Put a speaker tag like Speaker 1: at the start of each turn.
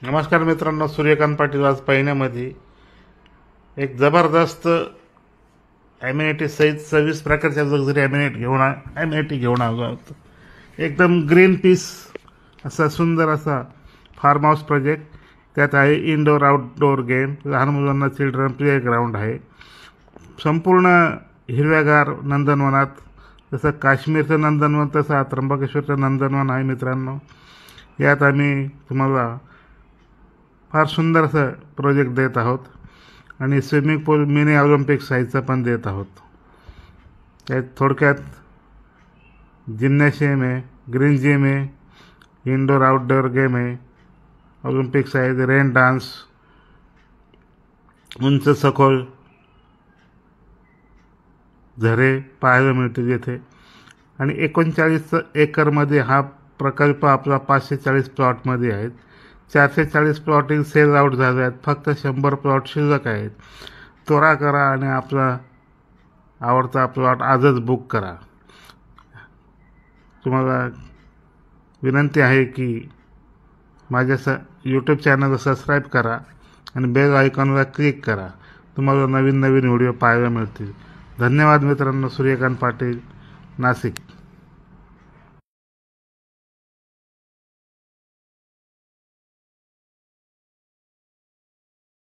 Speaker 1: नमस्कार मित्रांनो, सूर्यकांत पाटील आज पहिण्यामध्ये एक जबरदस्त ॲम्युनिटी सहित 26 प्रकारच्या लक्झरी ॲम्युनिटी घेऊन आलो आहोत. एकदम ग्रीन पीस असा सुंदर असा फार्म हाऊस प्रोजेक्ट. त्यात आहे इनडोअर आउटडोअर गेम, लहान मुलांना चिल्ड्रन प्ले ग्राउंड आहे. संपूर्ण हिरव्यागार नंदनवनात, जसं काश्मीरचं नंदनवन तसं त्र्यंबकेश्वरचं नंदनवन आहे मित्रांनो. यात आम्ही तुम्हाला फार सुंदर असं प्रोजेक्ट देत आहोत आणि स्विमिंग पूल मिनी ऑलिम्पिक साईजचं पण देत आहोत. त्यात थोडक्यात जिम्नॅशियम आहे, ग्रीन जिम आहे, इनडोअर आउटडोअर गेम आहे, ऑलिम्पिक साईज, रेन डान्स, उंच सखोल झरे पाहायला मिळतील येथे. आणि 39 एकरमध्ये हा प्रकल्प आपला 540 प्लॉटमध्ये आहेत. 440 प्लॉटिंग सेल आउट झाले आहेत. फक्त 100 प्लॉट शिल्लक आहेत. त्वरा करा आणि आपला आवडता प्लॉट आजच बुक करा. तुम्हाला विनंती आहे की माझ्या यूट्यूब चॅनलला सबस्क्राईब करा आणि बेल आयकॉनला क्लिक करा. तुम्हाला नवीन नवीन व्हिडिओ पाहायला मिळतील. धन्यवाद मित्रांनो. सूर्यकांत पाटील, नाशिक.